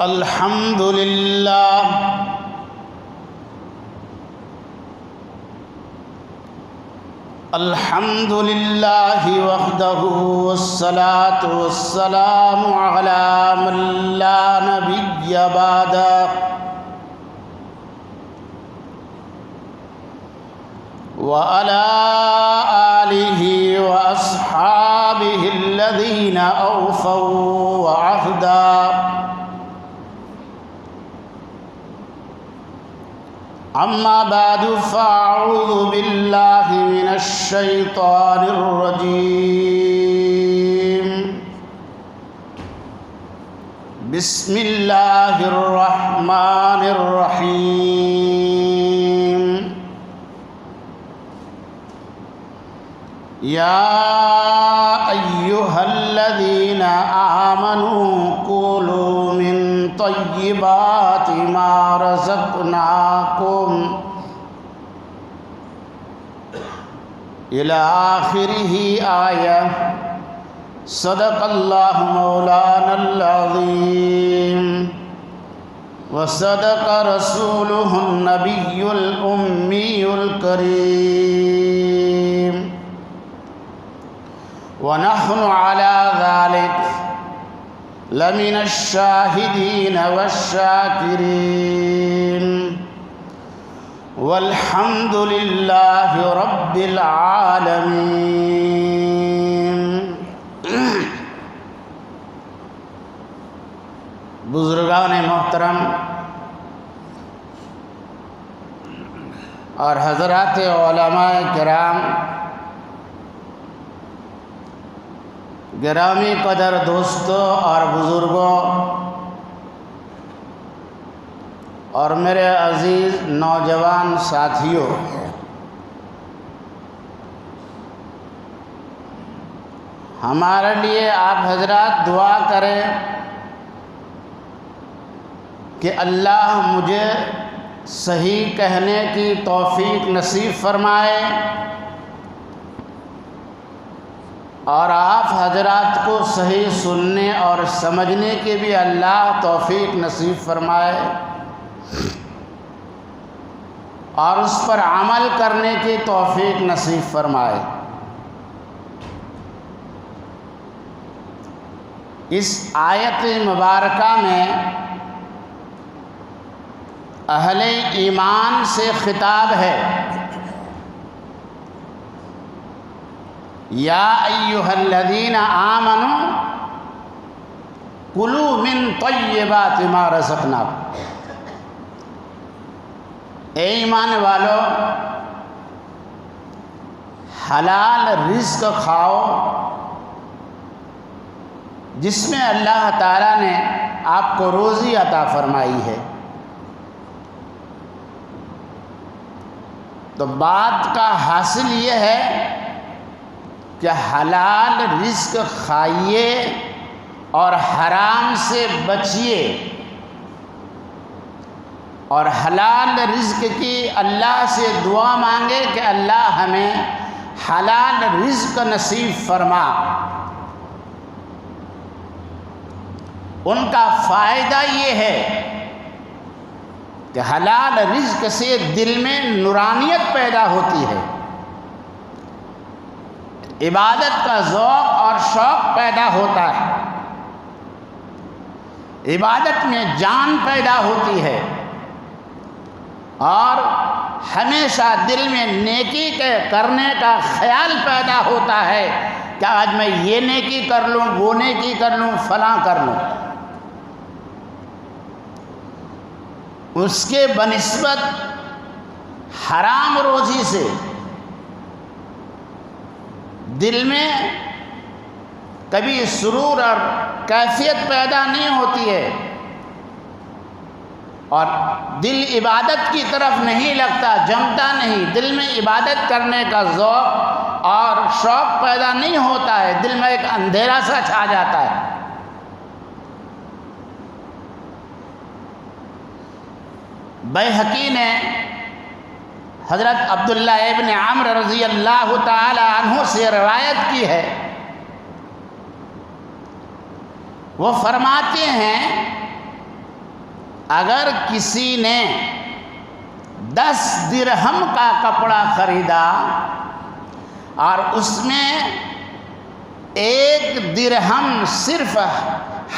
الحمد لله الحمد لله وحده والصلاة والسلام على من لا نبي بعده وعلى آله وأصحابه الذين أوفوا وعهدا أما بعد فأعوذ بالله من الشيطان الرجيم بسم الله الرحمن الرحيم يا أيها الذين آمنوا كلوا من طيبات ما رزقناكم إلى آخره آية صدق الله مولانا العظيم وصدق رسوله النبي الأمي الكريم ونحن على ذلك لمن الشاهدين والشاكرين والحمد لله رب العالمین۔ بزرگان محترم اور حضرات علماء کرام، گرامی قدر دوستوں اور بزرگوں اور میرے عزیز نوجوان ساتھیوں، ہمارے لیے آپ حضرات دعا کریں کہ اللہ مجھے صحیح کہنے کی توفیق نصیب فرمائے اور آپ حضرات کو صحیح سننے اور سمجھنے کی بھی اللہ توفیق نصیب فرمائے اور اس پر عمل کرنے کی توفیق نصیب فرمائے۔ اس آیت مبارکہ میں اہل ایمان سے خطاب ہے۔ یا ایھا الذین آمنوا کلوا من طیبات ما رزقناکم، اے ایمان والو حلال رزق کھاؤ جس میں اللہ تعالیٰ نے آپ کو روزی عطا فرمائی ہے۔ تو بات کا حاصل یہ ہے کہ حلال رزق کھائیے اور حرام سے بچیے، اور حلال رزق کی اللہ سے دعا مانگے کہ اللہ ہمیں حلال رزق نصیب فرما۔ ان کا فائدہ یہ ہے کہ حلال رزق سے دل میں نورانیت پیدا ہوتی ہے، عبادت کا ذوق اور شوق پیدا ہوتا ہے، عبادت میں جان پیدا ہوتی ہے، اور ہمیشہ دل میں نیکی کرنے کا خیال پیدا ہوتا ہے کہ آج میں یہ نیکی کر لوں، وہ نیکی کر لوں، فلاں کر لوں۔ اس کے بنسبت حرام روزی سے دل میں کبھی سرور اور کیفیت پیدا نہیں ہوتی ہے، اور دل عبادت کی طرف نہیں لگتا، جمتا نہیں، دل میں عبادت کرنے کا ذوق اور شوق پیدا نہیں ہوتا ہے، دل میں ایک اندھیرا سا چھا جاتا ہے۔ بیہقی نے حضرت عبداللہ ابن عمرو رضی اللہ تعالی عنہ سے روایت کی ہے، وہ فرماتے ہیں اگر کسی نے 10 درہم کا کپڑا خریدا اور اس میں 1 درہم صرف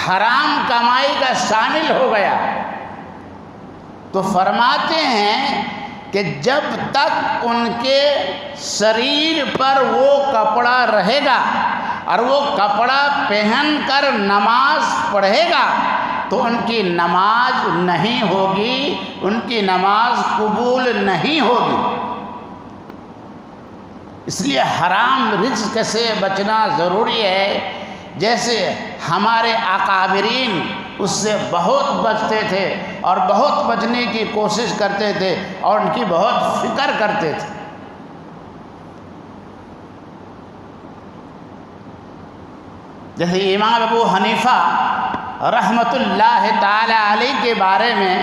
حرام کمائی کا شامل ہو گیا، تو فرماتے ہیں کہ جب تک ان کے شریر پر وہ کپڑا رہے گا اور وہ کپڑا پہن کر نماز پڑھے گا تو ان کی نماز نہیں ہوگی، ان کی نماز قبول نہیں ہوگی۔ اس لیے حرام رزق سے بچنا ضروری ہے۔ جیسے ہمارے اکابرین اس سے بہت بچتے تھے اور بہت بچنے کی کوشش کرتے تھے اور ان کی بہت فکر کرتے تھے۔ جیسے امام ابو حنیفہ رحمۃ اللہ تعالی علیہ کے بارے میں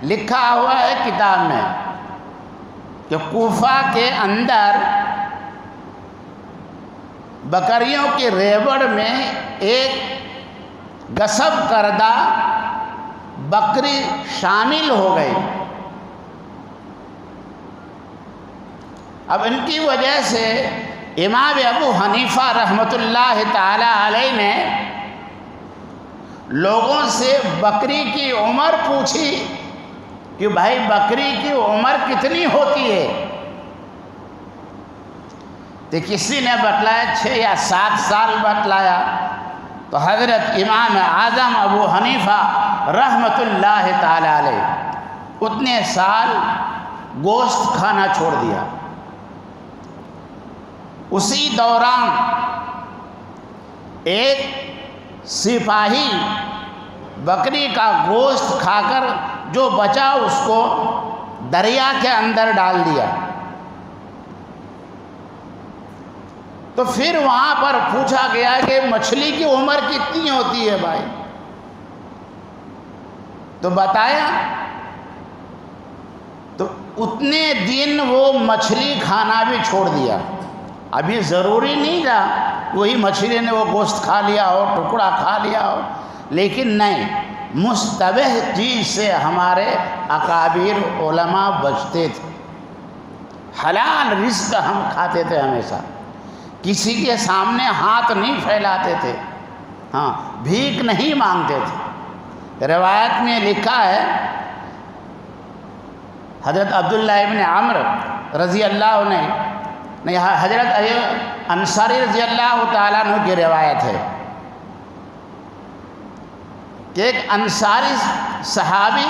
لکھا ہوا ہے کتاب میں کہ کوفہ کے اندر بکریوں کے ریوڑ میں ایک غصب کردہ بکری شامل ہو گئی۔ اب ان کی وجہ سے امام ابو حنیفہ رحمۃ اللہ تعالی علیہ نے لوگوں سے بکری کی عمر پوچھی کہ بھائی بکری کی عمر کتنی ہوتی ہے؟ تو کسی نے بتلایا 6 یا 7 سال بتلایا، تو حضرت امام اعظم ابو حنیفہ رحمۃ اللہ تعالی علیہ اتنے سال گوشت کھانا چھوڑ دیا۔ اسی دوران ایک سپاہی بکری کا گوشت کھا کر جو بچا اس کو دریا کے اندر ڈال دیا۔ تو پھر وہاں پر پوچھا گیا کہ مچھلی کی عمر کتنی ہوتی ہے بھائی؟ تو بتایا تو اتنے دن وہ مچھلی کھانا بھی چھوڑ دیا۔ ابھی ضروری نہیں تھا وہی مچھلی نے وہ گوشت کھا لیا ہو، ٹکڑا کھا لیا ہو، لیکن نہیں، مشتبہ چیز سے ہمارے اکابر علماء بچتے تھے۔ حلال رزق ہم کھاتے تھے ہمیشہ، کسی کے سامنے ہاتھ نہیں پھیلاتے تھے، ہاں بھیک نہیں مانگتے تھے۔ روایت میں لکھا ہے حضرت عبداللہ ابن عمرو رضی اللہ عنہ نہیں، حضرت ایوب انصاری رضی اللہ تعالیٰ عنہ کی روایت ہے کہ ایک انصاری صحابی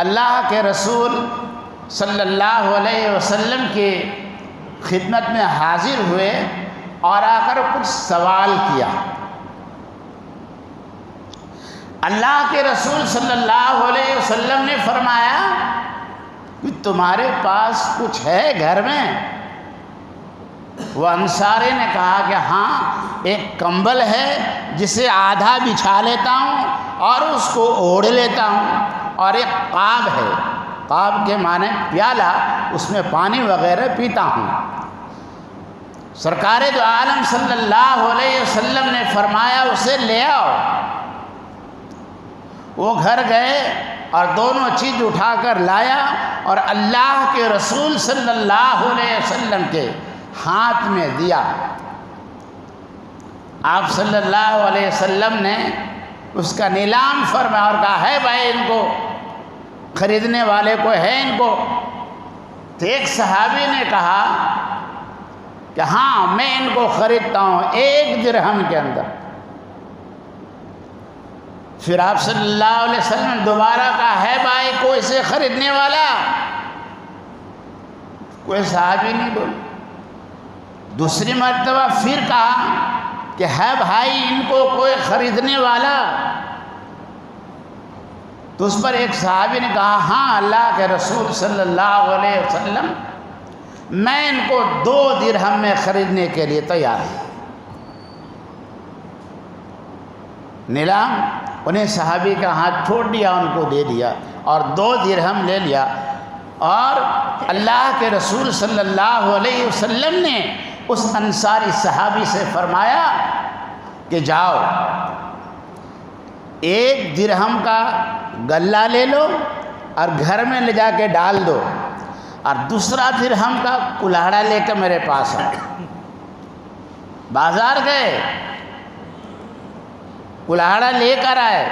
اللہ کے رسول صلی اللہ علیہ وسلم کی خدمت میں حاضر ہوئے اور آ کر کچھ سوال کیا۔ اللہ کے رسول صلی اللہ علیہ وسلم نے فرمایا کہ تمہارے پاس کچھ ہے گھر میں؟ وہ انصاری نے کہا کہ ہاں، ایک کمبل ہے جسے آدھا بچھا لیتا ہوں اور اس کو اوڑھ لیتا ہوں، اور ایک قاب ہے، قاب کے معنی پیالہ، اس میں پانی وغیرہ پیتا ہوں۔ سرکار دو عالم صلی اللہ علیہ وسلم نے فرمایا اسے لے آؤ۔ وہ گھر گئے اور دونوں چیز اٹھا کر لایا اور اللہ کے رسول صلی اللہ علیہ وسلم کے ہاتھ میں دیا۔ آپ صلی اللہ علیہ وسلم نے اس کا نیلام فرمایا اور کہا ہے بھائی ان کو خریدنے والے کو ہے ان کو؟ تو ایک صحابی نے کہا کہ ہاں میں ان کو خریدتا ہوں 1 درہم کے اندر۔ پھر آپ صلی اللہ علیہ وسلم نے دوبارہ کہا ہے بھائی کوئی سے خریدنے والا؟ کوئی صحابی نہیں بول۔ دوسری مرتبہ پھر کہا کہ ہے بھائی ان کو کوئی خریدنے والا؟ تو اس پر ایک صحابی نے کہا ہاں اللہ کے رسول صلی اللہ علیہ وسلم میں ان کو 2 درہم میں خریدنے کے لیے تیار ہوں۔ نیلام انہیں صحابی کا ہاتھ چھوڑ دیا، ان کو دے دیا اور 2 درہم لے لیا، اور اللہ کے رسول صلی اللہ علیہ وسلم نے اس انصاری صحابی سے فرمایا کہ جاؤ 1 درہم کا غلہ لے لو اور گھر میں لے جا کے ڈال دو، اور دوسرا درہم کا کلاڑا لے کے میرے پاس آؤ۔ بازار گئے، کلاڑا لے کر آئے،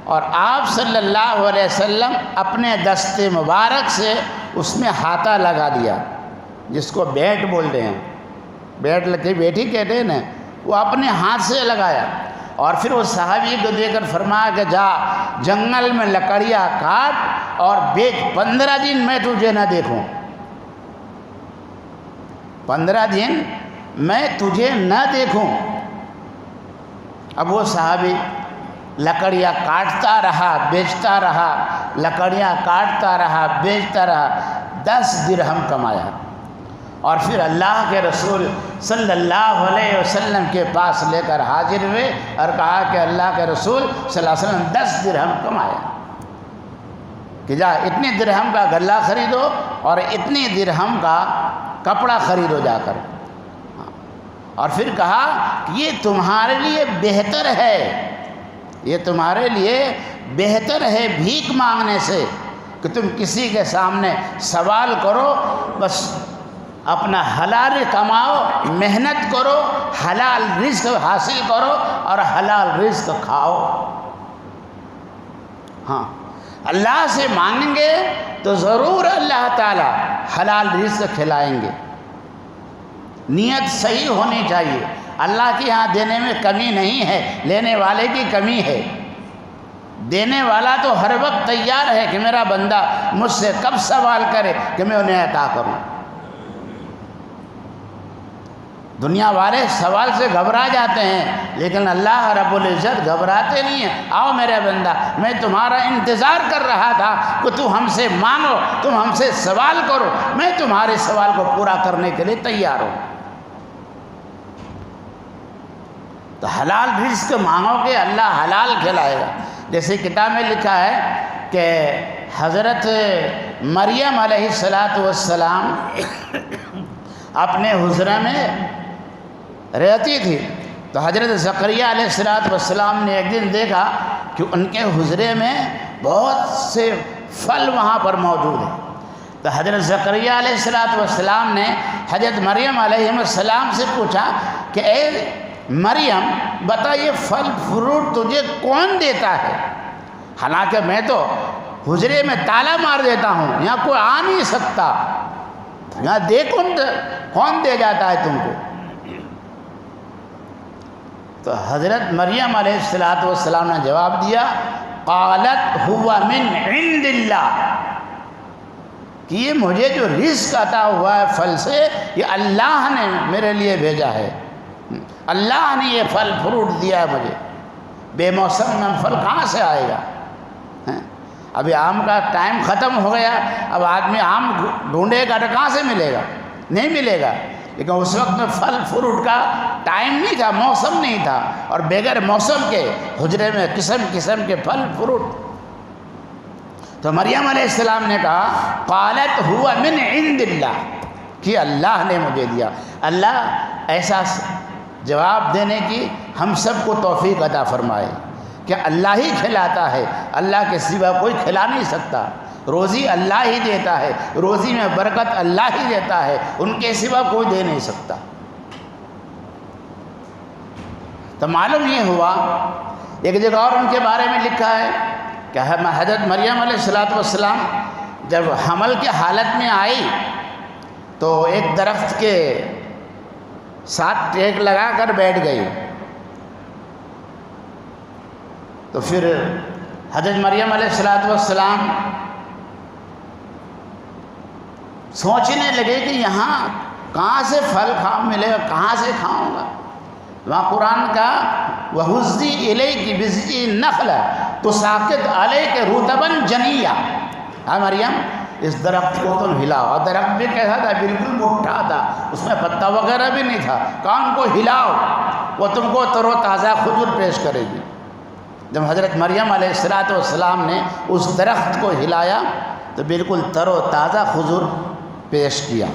اور آپ صلی اللہ علیہ وسلم اپنے دست مبارک سے اس میں ہاتھا لگا دیا، جس کو بیٹ بولتے ہیں، بیٹ لگی بیٹھی کہتے ہیں نا، وہ اپنے ہاتھ سے لگایا، اور پھر وہ صحابی کو دے کر فرمایا کہ جا جنگل میں لکڑیاں کاٹ اور بیچ، 15 دن میں تجھے نہ دیکھوں، 15 دن میں تجھے نہ دیکھوں۔ اب وہ صحابی لکڑیاں کاٹتا رہا، بیچتا رہا، لکڑیاں کاٹتا رہا، بیچتا رہا، 10 درہم کمایا، اور پھر اللہ کے رسول صلی اللہ علیہ وسلم کے پاس لے کر حاضر ہوئے اور کہا کہ اللہ کے رسول صلی اللہ علیہ وسلم 10 درہم کمایا، کہ جا اتنے درہم کا غلہ خریدو اور اتنے درہم کا کپڑا خریدو جا کر۔ اور پھر کہا کہ یہ تمہارے لیے بہتر ہے، یہ تمہارے لیے بہتر ہے بھیک مانگنے سے، کہ تم کسی کے سامنے سوال کرو، بس اپنا حلال کماؤ، محنت کرو، حلال رزق حاصل کرو اور حلال رزق کھاؤ۔ ہاں، اللہ سے مانگیں گے تو ضرور اللہ تعالی حلال رزق کھلائیں گے۔ نیت صحیح ہونی چاہیے، اللہ کے ہاں دینے میں کمی نہیں ہے، لینے والے کی کمی ہے۔ دینے والا تو ہر وقت تیار ہے کہ میرا بندہ مجھ سے کب سوال کرے کہ میں انہیں عطا کروں۔ دنیا والے سوال سے گھبرا جاتے ہیں، لیکن اللہ رب العزت گھبراتے نہیں ہیں۔ آؤ میرے بندہ، میں تمہارا انتظار کر رہا تھا کہ تم ہم سے مانگو، تم ہم سے سوال کرو، میں تمہارے سوال کو پورا کرنے کے لیے تیار ہوں۔ تو حلال رزق مانگو گے، اللہ حلال کھلائے گا۔ جیسے کتاب میں لکھا ہے کہ حضرت مریم علیہ السلام اپنے حجرے میں رہتی تھی، تو حضرت زکریہ علیہ السلام نے ایک دن دیکھا کہ ان کے حجرے میں بہت سے پھل وہاں پر موجود ہیں۔ تو حضرت زکریہ علیہ السلام نے حضرت مریم علیہ السلام سے پوچھا کہ اے مریم بتا، یہ پھل فروٹ تجھے کون دیتا ہے؟ حالانکہ میں تو حجرے میں تالا مار دیتا ہوں، یہاں کوئی آ نہیں سکتا، یہاں کون دے جاتا ہے تم کو؟ تو حضرت مریم علیہ السلام نے جواب دیا، قالت هو من عند اللہ، کہ یہ مجھے جو رزق عطا ہوا ہے پھل سے، یہ اللہ نے میرے لیے بھیجا ہے، اللہ نے یہ پھل فروٹ دیا ہے مجھے۔ بے موسم میں پھل کہاں سے آئے گا؟ ابھی آم کا ٹائم ختم ہو گیا، اب آدمی آم ڈھونڈے گا تو کہاں سے ملے گا؟ نہیں ملے گا۔ لیکن اس وقت میں پھل فروٹ کا ٹائم نہیں تھا، موسم نہیں تھا، اور بغیر موسم کے حجرے میں قسم قسم کے پھل فروٹ۔ تو مریم علیہ السلام نے کہا قالت هو من عند اللہ، کہ اللہ نے مجھے دیا۔ اللہ ایسا جواب دینے کی ہم سب کو توفیق عطا فرمائے کہ اللہ ہی کھلاتا ہے، اللہ کے سوا کوئی کھلا نہیں سکتا۔ روزی اللہ ہی دیتا ہے، روزی میں برکت اللہ ہی دیتا ہے، ان کے سوا کوئی دے نہیں سکتا۔ تو معلوم یہ ہوا، ایک جگہ اور ان کے بارے میں لکھا ہے کہ حضرت مریم علیہ السلام جب حمل کی حالت میں آئی تو ایک درخت کے ساتھ ٹیک لگا کر بیٹھ گئی۔ تو پھر حضرت مریم علیہ السلام سوچنے لگے کہ یہاں کہاں سے پھل ملے گا، کہاں سے کھاؤں گا؟ وہاں قرآن کا وَهُزِّي إِلَيْكِ بِجْذِعِ النَّخْلَةِ تُسَاقِطْ عَلَيْكَ رُطَبًا جَنِيًّا، ہاں مریم اس درخت کو تم ہلاؤ۔ اور درخت بھی کیسا تھا؟ بالکل موٹا تھا، اس میں پتا وغیرہ بھی نہیں تھا، کان کو ہلاؤ، وہ تم کو تر و تازہ کھجور پیش کرے گی۔ جب حضرت مریم علیہ السلام نے اس درخت کو ہلایا تو بالکل تر و تازہ کھجور پیش کیا،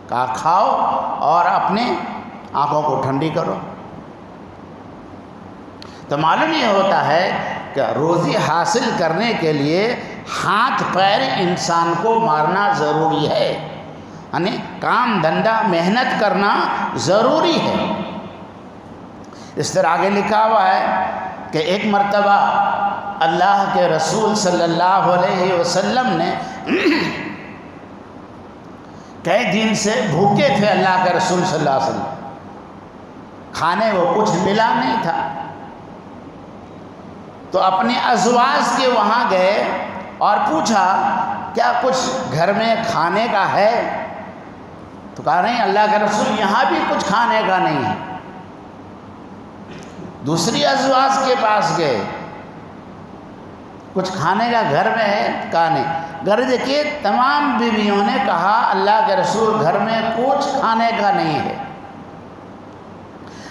کہا کھاؤ اور اپنی آنکھوں کو ٹھنڈی کرو۔ تو معلوم یہ ہوتا ہے کہ روزی حاصل کرنے کے لیے ہاتھ پیر انسان کو مارنا ضروری ہے، یعنی کام دھندا محنت کرنا ضروری ہے۔ اس طرح آگے لکھا ہوا ہے کہ ایک مرتبہ اللہ کے رسول صلی اللہ علیہ وسلم نے کئی دن سے بھوکے تھے، اللہ کے رسول صلی اللہ علیہ وسلم، کھانے کو کچھ ملا نہیں تھا، تو اپنی ازواج کے وہاں گئے اور پوچھا کیا کچھ گھر میں کھانے کا ہے؟ تو کہا نہیں اللہ کے رسول یہاں بھی کچھ کھانے کا نہیں ہے۔ دوسری ازواج کے پاس گئے، کچھ کھانے کا گھر میں ہے؟ کہا نہیں۔ گھر دیکھیے تمام بیویوں نے کہا اللہ کے رسول گھر میں کچھ کھانے کا نہیں ہے۔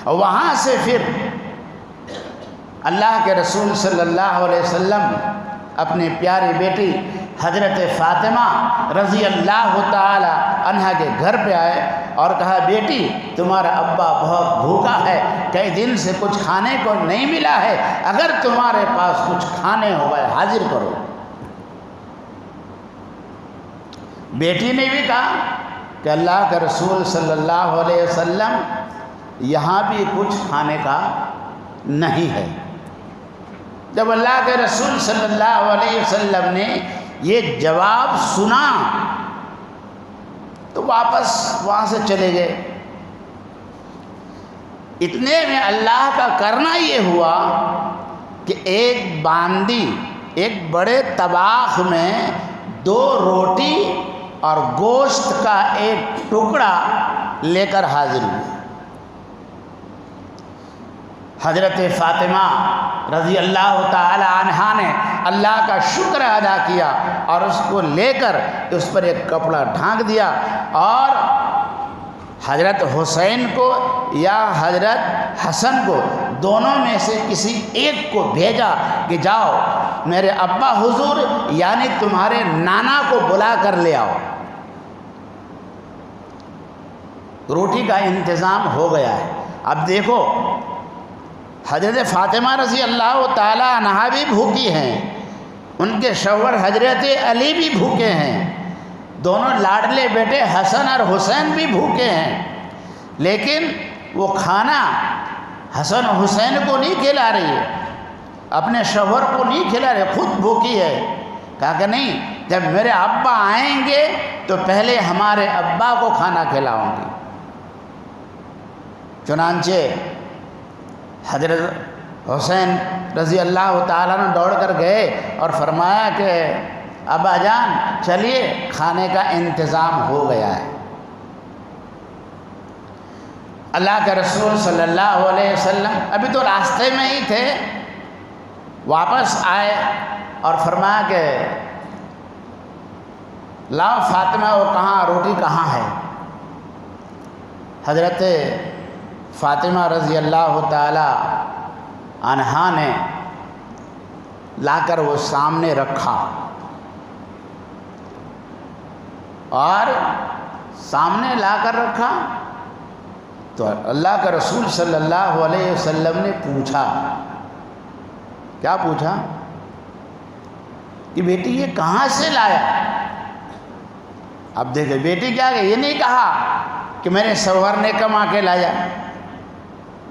اور وہاں سے پھر اللہ کے رسول صلی اللہ علیہ وسلم اپنی پیاری بیٹی حضرت فاطمہ رضی اللہ تعالی عنہا کے گھر پہ آئے اور کہا بیٹی تمہارا ابا بہت بھوکا ہے، کئی دن سے کچھ کھانے کو نہیں ملا ہے، اگر تمہارے پاس کچھ کھانے ہو گئے حاضر کرو۔ بیٹی نے بھی کہا کہ اللہ کے رسول صلی اللہ علیہ وسلم یہاں بھی کچھ کھانے کا نہیں ہے۔ جب اللہ کے رسول صلی اللہ علیہ وسلم نے یہ جواب سنا تو واپس وہاں سے چلے گئے۔ اتنے میں اللہ کا کرنا یہ ہوا کہ ایک باندی ایک بڑے طباخ میں 2 روٹی اور گوشت کا ایک ٹکڑا لے کر حاضر ہوئے۔ حضرت فاطمہ رضی اللہ تعالی عنہا نے اللہ کا شکر ادا کیا اور اس کو لے کر اس پر ایک کپڑا ڈھانک دیا اور حضرت حسین کو یا حضرت حسن کو دونوں میں سے کسی ایک کو بھیجا کہ جاؤ میرے ابا حضور یعنی تمہارے نانا کو بلا کر لے آؤ۔ روٹی کا انتظام ہو گیا ہے۔ اب دیکھو حضرت فاطمہ رضی اللہ تعالی عنہا بھی بھوکی ہیں، ان کے شوہر حضرت علی بھی بھوکے ہیں، دونوں لاڈلے بیٹے حسن اور حسین بھی بھوکے ہیں، لیکن وہ کھانا حسن حسین کو نہیں کھلا رہی ہے، اپنے شوہر کو نہیں کھلا رہی، خود بھوکی ہے۔ کہا کہ نہیں جب میرے ابا آئیں گے تو پہلے ہمارے ابا کو کھانا کھلاؤں گی۔ چنانچہ حضرت حسین رضی اللہ تعالیٰ نے دوڑ کر گئے اور فرمایا کہ ابا جان چلیے کھانے کا انتظام ہو گیا ہے۔ اللہ کے رسول صلی اللہ علیہ وسلم ابھی تو راستے میں ہی تھے، واپس آئے اور فرمایا کہ لاؤ فاطمہ وہ کہاں روٹی کہاں ہے؟ حضرت فاطمہ رضی اللہ تعالی عنہا نے لا کر وہ سامنے رکھا اور سامنے لا کر رکھا تو اللہ کا رسول صلی اللہ علیہ وسلم نے پوچھا، کیا پوچھا کہ بیٹی یہ کہاں سے لایا؟ اب دیکھیں بیٹی کیا کہ یہ نہیں کہا کہ میرے شوہر نے کما کے لایا،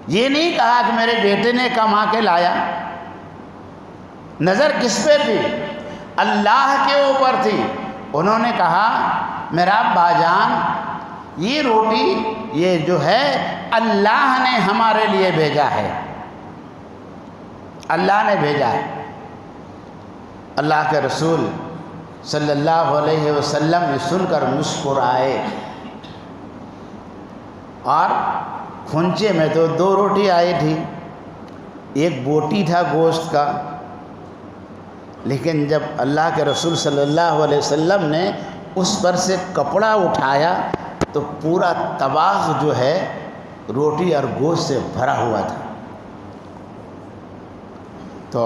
یہ نہیں کہا کہ میرے بیٹے نے کما کے لایا، نظر کس پہ تھی؟ اللہ کے اوپر تھی۔ انہوں نے کہا میرا ابا جان یہ روٹی یہ جو ہے اللہ نے ہمارے لیے بھیجا ہے، اللہ نے بھیجا ہے۔ اللہ کے رسول صلی اللہ علیہ وسلم نے سن کر مسکرائے اور کھنچے میں تو 2 روٹی آئی تھی، ایک بوٹی تھا گوشت کا، لیکن جب اللہ کے رسول صلی اللہ علیہ وسلم نے اس پر سے کپڑا اٹھایا تو پورا طباخ جو ہے روٹی اور گوشت سے بھرا ہوا تھا۔ تو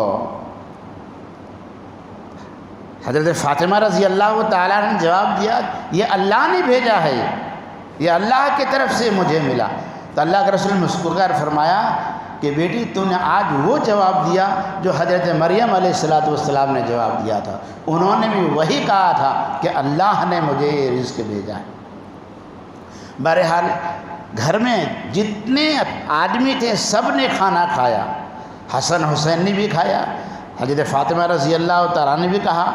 حضرت فاطمہ رضی اللہ تعالیٰ نے جواب دیا یہ اللہ نے بھیجا ہے، یہ اللہ کی طرف سے مجھے ملا۔ تو اللہ کے رسول مسکر کر فرمایا کہ بیٹی تو نے آج وہ جواب دیا جو حضرت مریم علیہ السلام نے جواب دیا تھا. انہوں نے بھی وہی کہا تھا کہ اللہ نے مجھے یہ رزق بھیجا ہے. بہرحال گھر میں جتنے آدمی تھے سب نے کھانا کھایا. حسن حسین نے بھی کھایا. حضرت فاطمہ رضی اللہ تعالیٰ نے بھی کہا.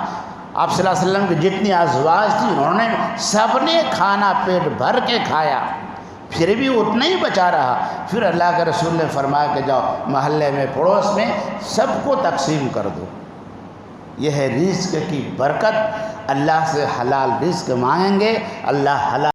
آپ صلی اللہ علیہ وسلم کی جتنی ازواج تھیں انہوں نے سب نے کھانا پیٹ بھر کے کھایا. پھر بھی اتنا ہی بچا رہا. پھر اللہ کے رسول نے فرمایا کہ جاؤ محلے میں پڑوس میں سب کو تقسیم کر دو. یہ ہے رزق کی برکت. اللہ سے حلال رزق مانگیں گے، اللہ حلال